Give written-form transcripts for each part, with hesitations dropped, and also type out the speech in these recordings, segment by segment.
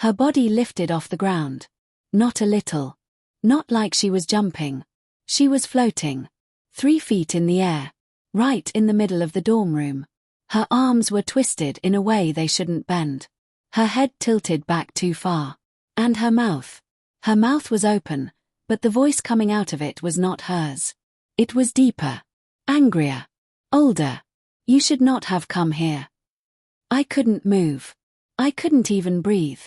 Her body lifted off the ground. Not a little. Not like she was jumping. She was floating. 3 feet in the air. Right in the middle of the dorm room. Her arms were twisted in a way they shouldn't bend. Her head tilted back too far. And her mouth. Her mouth was open, but the voice coming out of it was not hers. It was deeper. Angrier. Older. You should not have come here. I couldn't move. I couldn't even breathe.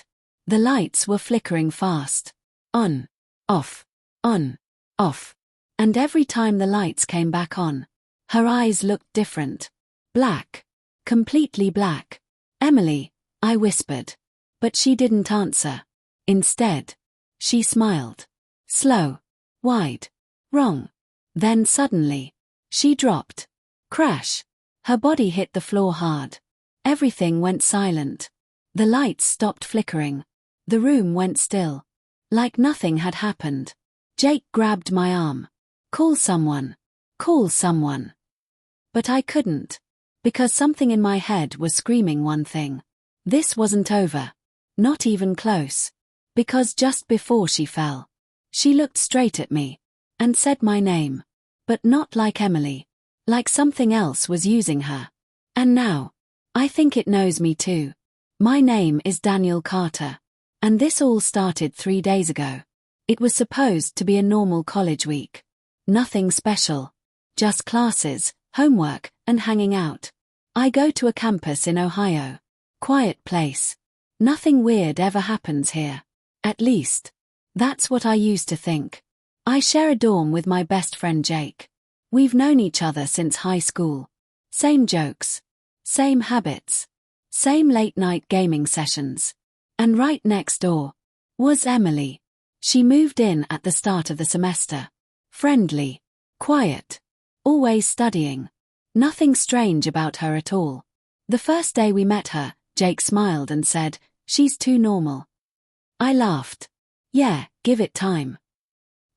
The lights were flickering fast. On. Off. On. Off. And every time the lights came back on, her eyes looked different. Black. Completely black. Emily, I whispered. But she didn't answer. Instead, she smiled. Slow. Wide. Wrong. Then suddenly, she dropped. Crash. Her body hit the floor hard. Everything went silent. The lights stopped flickering. The room went still. Like nothing had happened. Jake grabbed my arm. Call someone. Call someone. But I couldn't. Because something in my head was screaming one thing. This wasn't over. Not even close. Because just before she fell, she looked straight at me. And said my name. But not like Emily. Like something else was using her. And now, I think it knows me too. My name is Daniel Carter. And this all started 3 days ago. It was supposed to be a normal college week. Nothing special. Just classes, homework, and hanging out. I go to a campus in Ohio. Quiet place. Nothing weird ever happens here. At least, that's what I used to think. I share a dorm with my best friend Jake. We've known each other since high school. Same jokes. Same habits. Same late-night gaming sessions. And right next door was Emily. She moved in at the start of the semester. Friendly. Quiet. Always studying. Nothing strange about her at all. The first day we met her, Jake smiled and said, "She's too normal." I laughed. Yeah, give it time.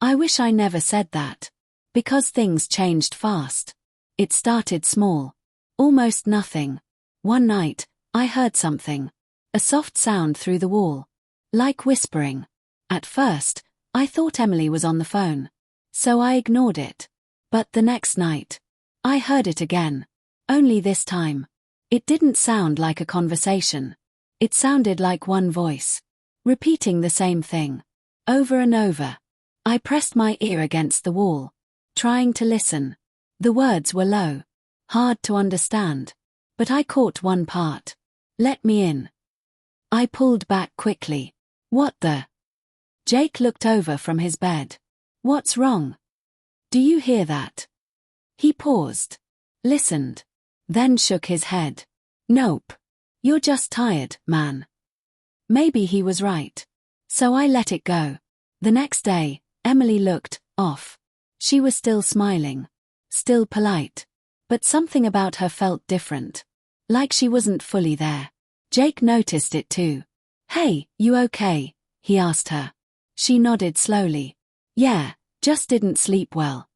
I wish I never said that. Because things changed fast. It started small. Almost nothing. One night, I heard something. A soft sound through the wall. Like whispering. At first, I thought Emily was on the phone. So I ignored it. But the next night, I heard it again. Only this time. It didn't sound like a conversation. It sounded like one voice. Repeating the same thing. Over and over. I pressed my ear against the wall. Trying to listen. The words were low. Hard to understand. But I caught one part. Let me in. I pulled back quickly. What the? Jake looked over from his bed. What's wrong? Do you hear that? He paused. Listened. Then shook his head. Nope. You're just tired, man. Maybe he was right. So I let it go. The next day, Emily looked off. She was still smiling. Still polite. But something about her felt different. Like she wasn't fully there. Jake noticed it too. Hey, you okay? He asked her. She nodded slowly. Yeah, just didn't sleep well.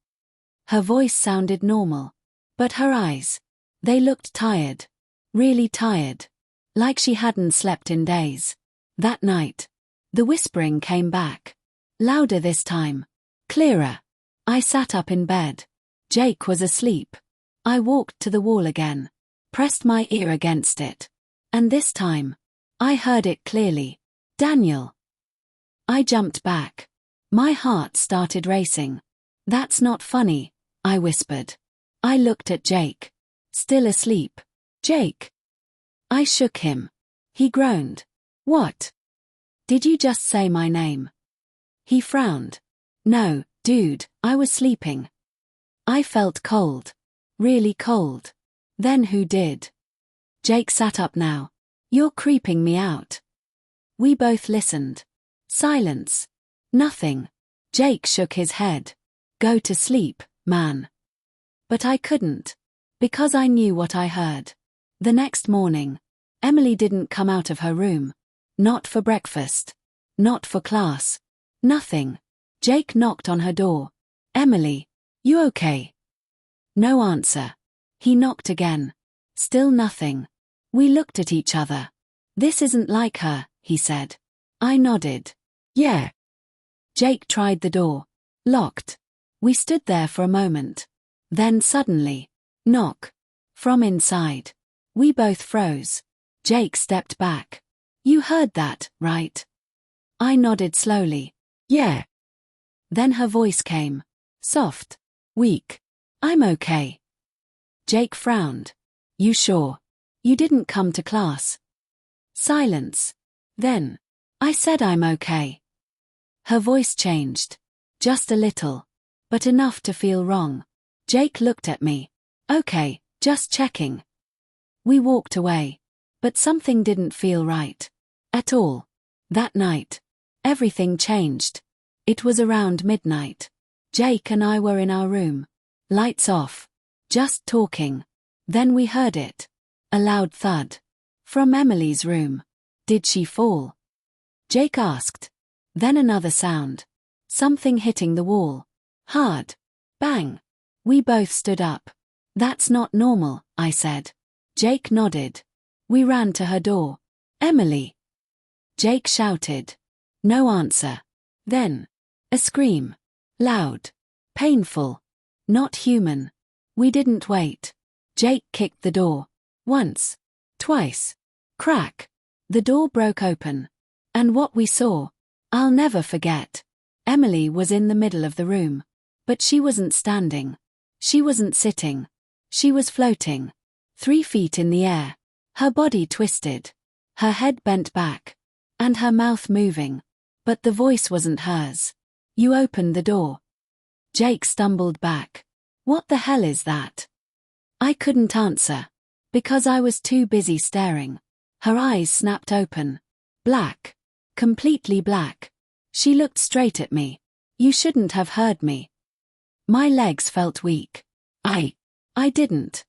Her voice sounded normal. But her eyes. They looked tired. Really tired. Like she hadn't slept in days. That night. The whispering came back. Louder this time. Clearer. I sat up in bed. Jake was asleep. I walked to the wall again. Pressed my ear against it. And this time, I heard it clearly. Daniel. I jumped back. My heart started racing. That's not funny, I whispered. I looked at Jake. Still asleep. Jake. I shook him. He groaned. What? Did you just say my name? He frowned. No, dude, I was sleeping. I felt cold. Really cold. Then who did? Jake sat up now. You're creeping me out. We both listened. Silence. Nothing. Jake shook his head. Go to sleep, man. But I couldn't. Because I knew what I heard. The next morning, Emily didn't come out of her room. Not for breakfast. Not for class. Nothing. Jake knocked on her door. Emily, you okay? No answer. He knocked again. Still nothing. We looked at each other. This isn't like her, he said. I nodded. Yeah. Jake tried the door. Locked. We stood there for a moment. Then suddenly, knock. From inside. We both froze. Jake stepped back. You heard that, right? I nodded slowly. Yeah. Then her voice came. Soft. Weak. I'm okay. Jake frowned. You sure? You didn't come to class. Silence. Then. I said I'm okay. Her voice changed. Just a little. But enough to feel wrong. Jake looked at me. Okay, just checking. We walked away. But something didn't feel right. At all. That night. Everything changed. It was around midnight. Jake and I were in our room. Lights off. Just talking. Then we heard it. A loud thud. From Emily's room. Did she fall? Jake asked. Then another sound. Something hitting the wall. Hard. Bang. We both stood up. That's not normal, I said. Jake nodded. We ran to her door. Emily. Jake shouted. No answer. Then. A scream. Loud. Painful. Not human. We didn't wait. Jake kicked the door. Once. Twice. Crack. The door broke open. And what we saw, I'll never forget. Emily was in the middle of the room. But she wasn't standing. She wasn't sitting. She was floating. 3 feet in the air. Her body twisted. Her head bent back. And her mouth moving. But the voice wasn't hers. You opened the door. Jake stumbled back. What the hell is that? I couldn't answer. Because I was too busy staring. Her eyes snapped open. Black. Completely black. She looked straight at me. You shouldn't have heard me. My legs felt weak. I didn't.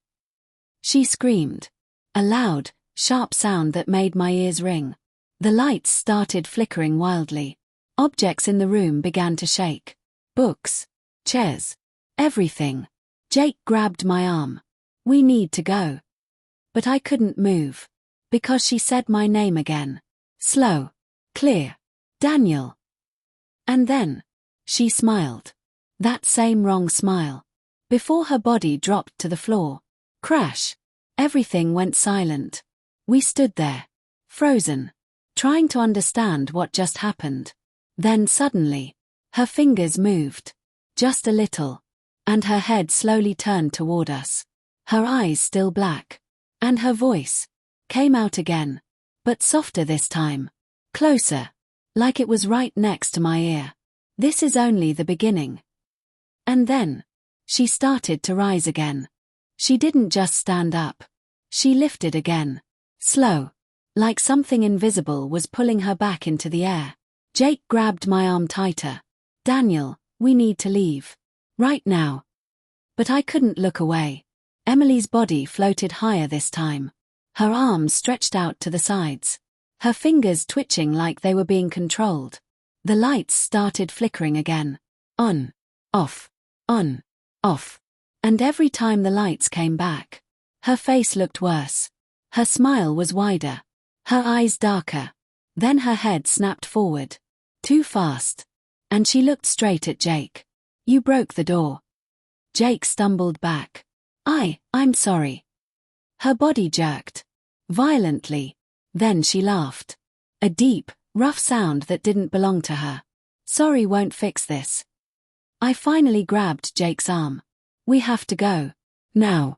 She screamed. A loud, sharp sound that made my ears ring. The lights started flickering wildly. Objects in the room began to shake. Books. Chairs. Everything. Jake grabbed my arm. We need to go. But I couldn't move. Because she said my name again. Slow. Clear. Daniel. And then. She smiled. That same wrong smile. Before her body dropped to the floor. Crash. Everything went silent. We stood there. Frozen. Trying to understand what just happened. Then suddenly. Her fingers moved. Just a little. And her head slowly turned toward us. Her eyes still black. And her voice. Came out again. But softer this time. Closer. Like it was right next to my ear. This is only the beginning. And then. She started to rise again. She didn't just stand up. She lifted again. Slow. Like something invisible was pulling her back into the air. Jake grabbed my arm tighter. Daniel, we need to leave. Right now. But I couldn't look away. Emily's body floated higher this time. Her arms stretched out to the sides. Her fingers twitching like they were being controlled. The lights started flickering again. On. Off. On. Off. And every time the lights came back, her face looked worse. Her smile was wider. Her eyes darker. Then her head snapped forward. Too fast. And she looked straight at Jake. You broke the door. Jake stumbled back. I'm sorry. Her body jerked. Violently. Then she laughed. A deep, rough sound that didn't belong to her. Sorry won't fix this. I finally grabbed Jake's arm. We have to go. Now.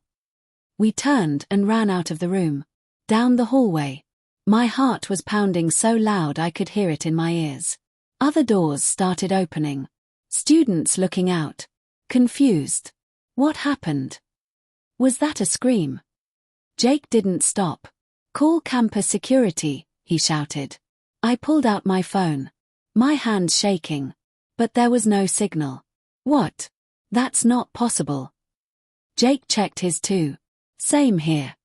We turned and ran out of the room. Down the hallway. My heart was pounding so loud I could hear it in my ears. Other doors started opening. Students looking out. Confused. What happened? Was that a scream? Jake didn't stop. Call campus security, he shouted. I pulled out my phone. My hands shaking. But there was no signal. What? That's not possible. Jake checked his too. Same here.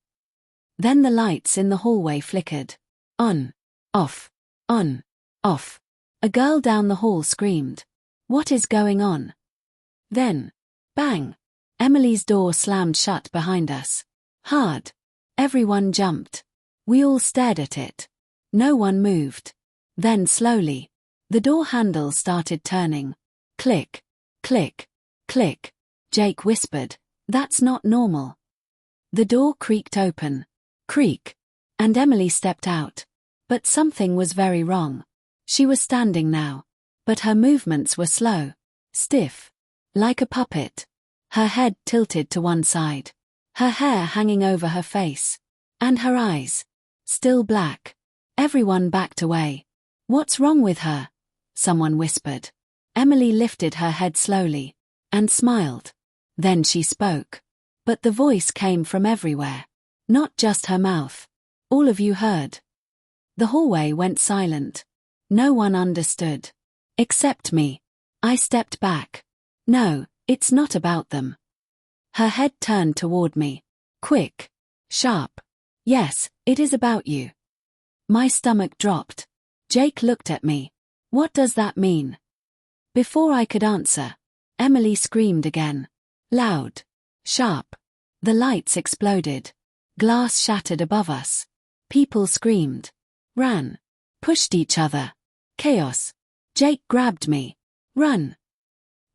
Then the lights in the hallway flickered. On. Off. On. Off. A girl down the hall screamed. What is going on? Then. Bang. Emily's door slammed shut behind us. Hard. Everyone jumped. We all stared at it. No one moved. Then slowly, the door handle started turning. Click, click, click. Jake whispered, "That's not normal." The door creaked open. Creak. And Emily stepped out. But something was very wrong. She was standing now. But her movements were slow. Stiff. Like a puppet. Her head tilted to one side. Her hair hanging over her face. And her eyes. Still black. Everyone backed away. "What's wrong with her?" someone whispered. Emily lifted her head slowly. And smiled. Then she spoke. But the voice came from everywhere. Not just her mouth. "All of you heard." The hallway went silent. No one understood. Except me. I stepped back. "No, it's not about them." Her head turned toward me. Quick. Sharp. "Yes, it is about you." My stomach dropped. Jake looked at me. "What does that mean?" Before I could answer, Emily screamed again. Loud. Sharp. The lights exploded. Glass shattered above us. People screamed. Ran. Pushed each other. Chaos. Jake grabbed me. "Run."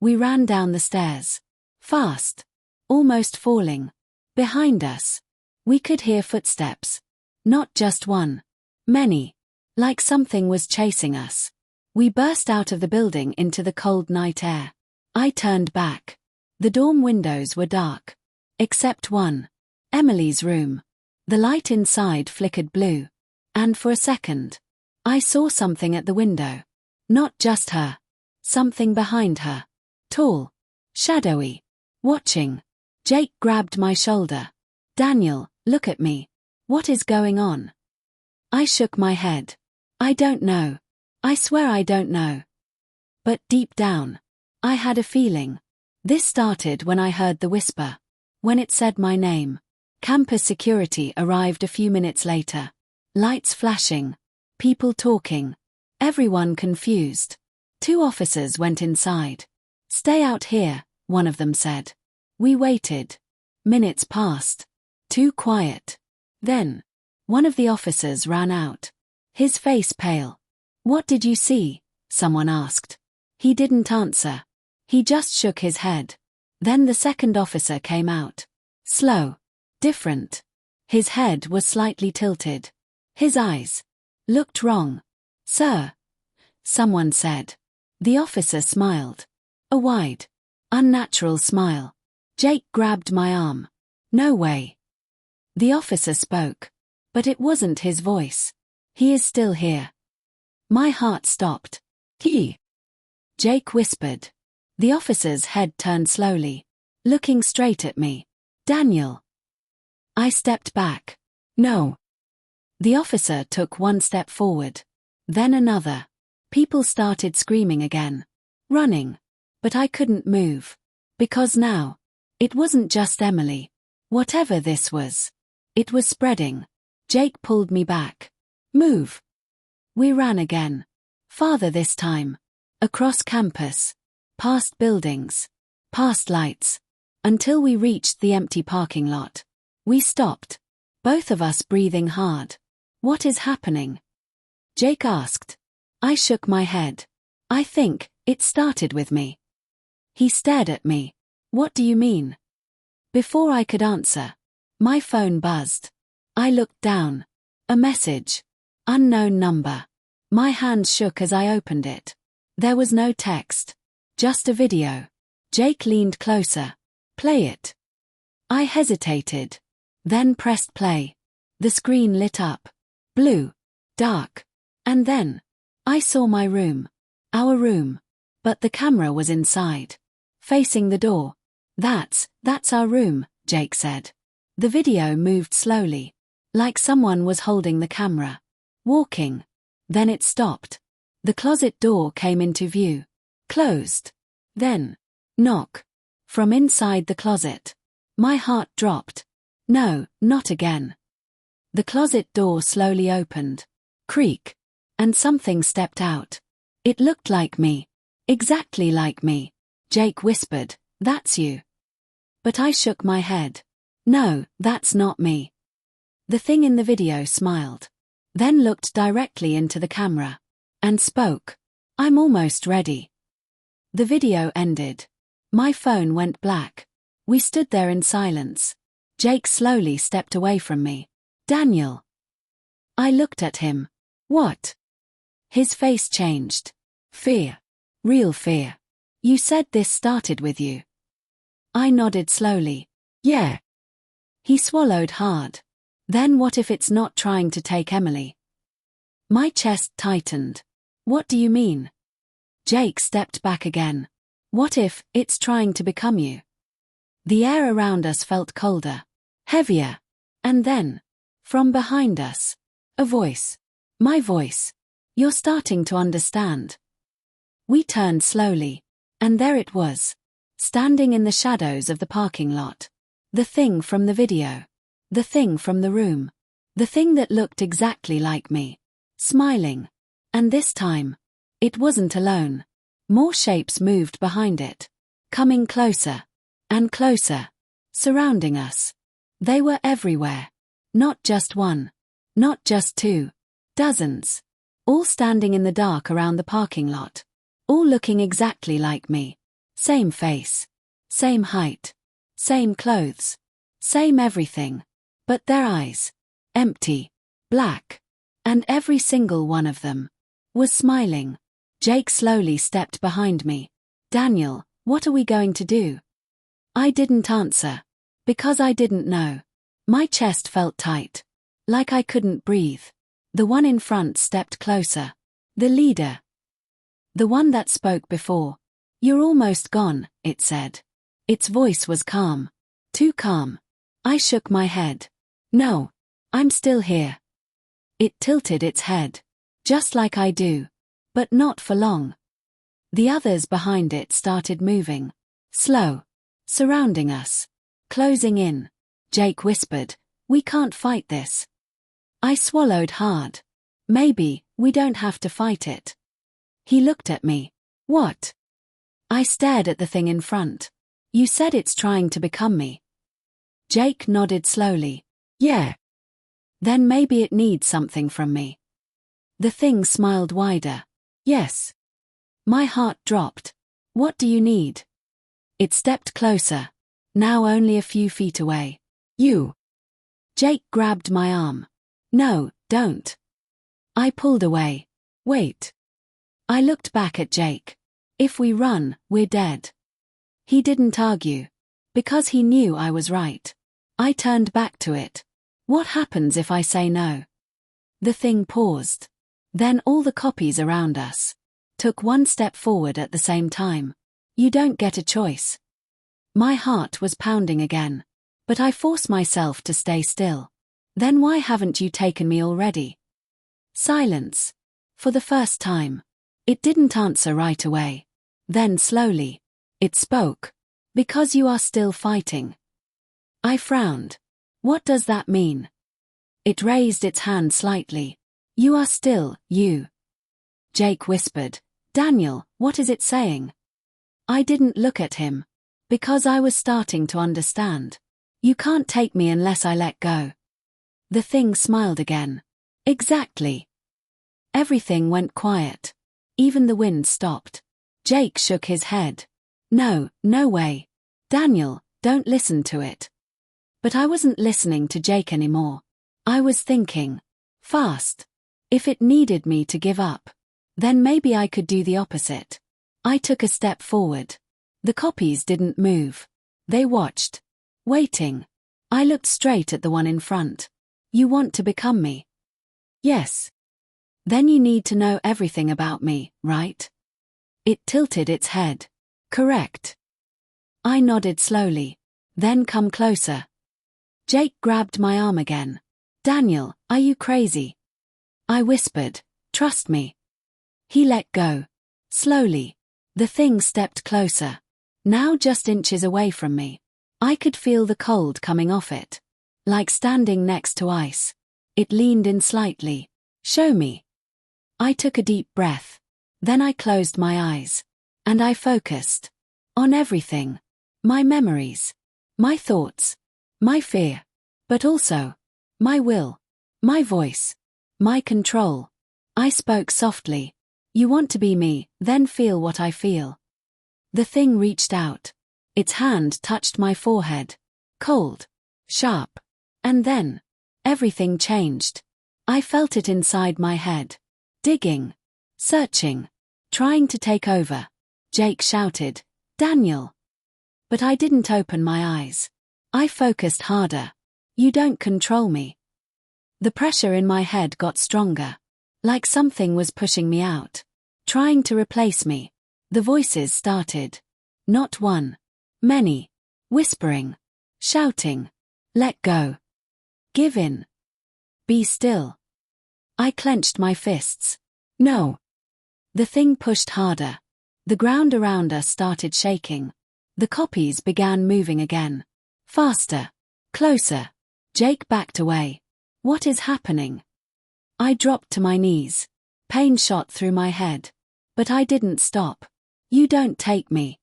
We ran down the stairs. Fast. Almost falling. Behind us. We could hear footsteps. Not just one. Many. Like something was chasing us. We burst out of the building into the cold night air. I turned back. The dorm windows were dark. Except one. Emily's room. The light inside flickered blue. And for a second, I saw something at the window. Not just her. Something behind her. Tall. Shadowy. Watching. Jake grabbed my shoulder. "Daniel, look at me. What is going on?" I shook my head. "I don't know. I swear I don't know." But deep down, I had a feeling. This started when I heard the whisper. When it said my name. Campus security arrived a few minutes later. Lights flashing. People talking. Everyone confused. 2 officers went inside. "Stay out here," one of them said. We waited. Minutes passed. Too quiet. Then, one of the officers ran out. His face pale. "What did you see?" someone asked. He didn't answer. He just shook his head. Then the second officer came out. Slow. Different. His head was slightly tilted. His eyes looked wrong. "Sir," someone said. The officer smiled. A wide, unnatural smile. Jake grabbed my arm. "No way." The officer spoke. But it wasn't his voice. "He is still here." My heart stopped. "He?" Jake whispered. The officer's head turned slowly, looking straight at me. "Daniel." I stepped back. "No." The officer took one step forward. Then another. People started screaming again. Running. But I couldn't move. Because now, it wasn't just Emily. Whatever this was. It was spreading. Jake pulled me back. "Move." We ran again. Farther this time. Across campus. Past buildings. Past lights. Until we reached the empty parking lot. We stopped. Both of us breathing hard. "What is happening?" Jake asked. I shook my head. "I think it started with me." He stared at me. "What do you mean?" Before I could answer, my phone buzzed. I looked down. A message. Unknown number. My hand shook as I opened it. There was no text. Just a video. Jake leaned closer. "Play it." I hesitated. Then pressed play. The screen lit up. Blue. Dark. And then, I saw my room. Our room. But the camera was inside. Facing the door. That's our room," Jake said. The video moved slowly. Like someone was holding the camera. Walking. Then it stopped. The closet door came into view. Closed. Then, knock. From inside the closet. My heart dropped. No, not again. The closet door slowly opened. Creak. And something stepped out. It looked like me. Exactly like me. Jake whispered, "That's you." But I shook my head. "No, that's not me." The thing in the video smiled. Then looked directly into the camera. and spoke. I'm almost ready. The video ended. My phone went black. We stood there in silence. Jake slowly stepped away from me. Daniel. I looked at him. What? His face changed. Fear. Real fear. You said this started with you. I nodded slowly. Yeah. He swallowed hard. Then what if it's not trying to take Emily? My chest tightened. What do you mean? Jake stepped back again. What if it's trying to become you? The air around us felt colder, heavier. And then, from behind us, a voice. My voice. You're starting to understand. We turned slowly, and there it was, standing in the shadows of the parking lot. The thing from the video. The thing from the room. The thing that looked exactly like me. Smiling. And this time, it wasn't alone. More shapes moved behind it. Coming closer. And closer. Surrounding us. They were everywhere. Not just one. Not just two. Dozens. All standing in the dark around the parking lot. All looking exactly like me. Same face. Same height. Same clothes. Same everything. But their eyes. Empty. Black. And every single one of them was smiling. Jake slowly stepped behind me. Daniel, what are we going to do? I didn't answer. Because I didn't know. My chest felt tight. Like I couldn't breathe. The one in front stepped closer. The leader. The one that spoke before. You're almost gone, it said. Its voice was calm. Too calm. I shook my head. No. I'm still here. It tilted its head. Just like I do. But not for long. The others behind it started moving. Slow. Surrounding us. Closing in. Jake whispered, we can't fight this. I swallowed hard. Maybe, we don't have to fight it. He looked at me. What? I stared at the thing in front. You said it's trying to become me. Jake nodded slowly. Yeah. Then maybe it needs something from me. The thing smiled wider. Yes. My heart dropped. What do you need? It stepped closer. Now only a few feet away. You. Jake grabbed my arm. No, don't. I pulled away. Wait. I looked back at Jake. If we run, we're dead. He didn't argue. Because he knew I was right. I turned back to it. What happens if I say no? The thing paused. Then all the copies around us took one step forward at the same time. You don't get a choice. My heart was pounding again. But I forced myself to stay still. Then why haven't you taken me already? Silence. For the first time. It didn't answer right away. Then slowly. It spoke. Because you are still fighting. I frowned. What does that mean? It raised its hand slightly. You are still, you. Jake whispered. Daniel, what is it saying? I didn't look at him. Because I was starting to understand. You can't take me unless I let go. The thing smiled again. Exactly. Everything went quiet. Even the wind stopped. Jake shook his head. No, no way. Daniel, don't listen to it. But I wasn't listening to Jake anymore. I was thinking. Fast. If it needed me to give up, then maybe I could do the opposite. I took a step forward. The copies didn't move. They watched. Waiting. I looked straight at the one in front. You want to become me? Yes. Then you need to know everything about me, right? It tilted its head. Correct. I nodded slowly. Then come closer. Jake grabbed my arm again. Daniel, are you crazy? I whispered, trust me. He let go. Slowly. The thing stepped closer. Now just inches away from me. I could feel the cold coming off it. Like standing next to ice. It leaned in slightly. Show me. I took a deep breath. Then I closed my eyes. And I focused. On everything. My memories. My thoughts. My fear. But also. My will. My voice. My control. I spoke softly. You want to be me, then feel what I feel. The thing reached out. Its hand touched my forehead. Cold. Sharp. And then, everything changed. I felt it inside my head. Digging. Searching. Trying to take over. Jake shouted, "Daniel!" But I didn't open my eyes. I focused harder. You don't control me. The pressure in my head got stronger. Like something was pushing me out. Trying to replace me. The voices started. Not one. Many. Whispering. Shouting. Let go. Give in. Be still. I clenched my fists. No. The thing pushed harder. The ground around us started shaking. The copies began moving again. Faster. Closer. Jake backed away. What is happening? I dropped to my knees. Pain shot through my head. But I didn't stop. You don't take me.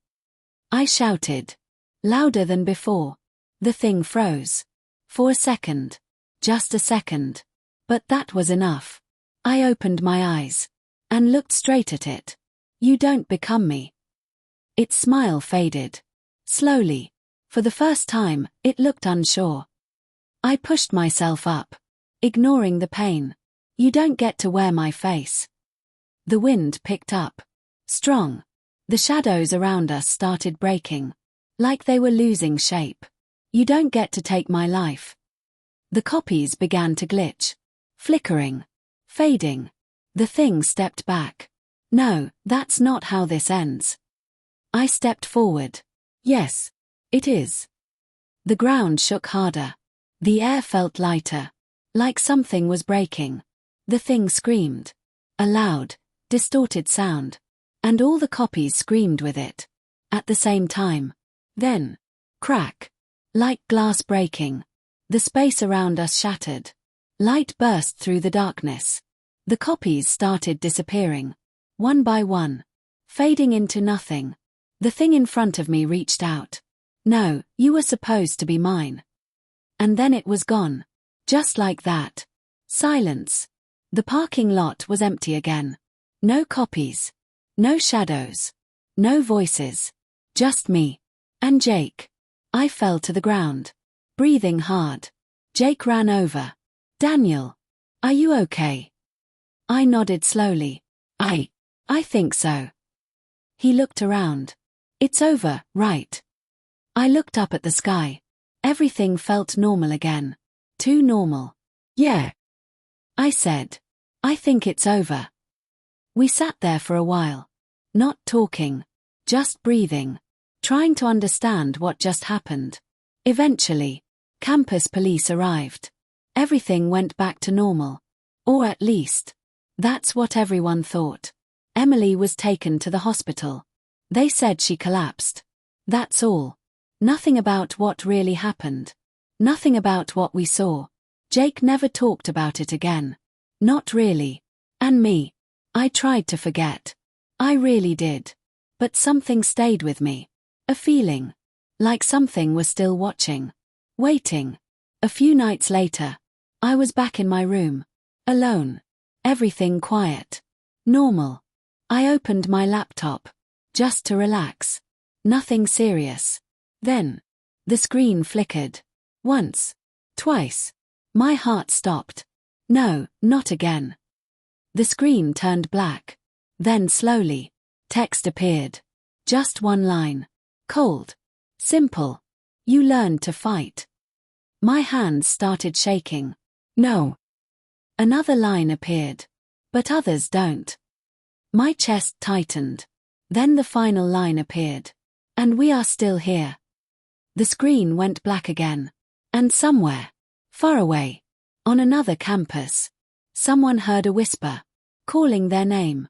I shouted. Louder than before. The thing froze. For a second. Just a second. But that was enough. I opened my eyes. And looked straight at it. You don't become me. Its smile faded. Slowly. For the first time, it looked unsure. I pushed myself up. Ignoring the pain. You don't get to wear my face. The wind picked up. Strong. The shadows around us started breaking. Like they were losing shape. You don't get to take my life. The copies began to glitch. Flickering. Fading. The thing stepped back. No, that's not how this ends. I stepped forward. Yes, it is. The ground shook harder. The air felt lighter. Like something was breaking. The thing screamed. A loud, distorted sound. And all the copies screamed with it. At the same time. Then. Crack. Like glass breaking. The space around us shattered. Light burst through the darkness. The copies started disappearing. One by one. Fading into nothing. The thing in front of me reached out. No, you were supposed to be mine. And then it was gone. Just like that. Silence. The parking lot was empty again. No copies. No shadows. No voices. Just me. And Jake. I fell to the ground. Breathing hard. Jake ran over. Daniel. Are you okay? I nodded slowly. I think so. He looked around. It's over, right? I looked up at the sky. Everything felt normal again. Too normal. Yeah. I said. I think it's over. We sat there for a while. Not talking. Just breathing. Trying to understand what just happened. Eventually, campus police arrived. Everything went back to normal. Or at least, that's what everyone thought. Emily was taken to the hospital. They said she collapsed. That's all. Nothing about what really happened. Nothing about what we saw. Jake never talked about it again. Not really. And me. I tried to forget. I really did. But something stayed with me. A feeling. Like something was still watching. Waiting. A few nights later, I was back in my room. Alone. Everything quiet. Normal. I opened my laptop. Just to relax. Nothing serious. Then, the screen flickered. Once. Twice. My heart stopped. No, not again. The screen turned black. Then slowly, text appeared. Just one line. Cold. Simple. You learned to fight. My hands started shaking. No. Another line appeared. But others don't. My chest tightened. Then the final line appeared. And we are still here. The screen went black again. And somewhere, far away, on another campus, someone heard a whisper, calling their name.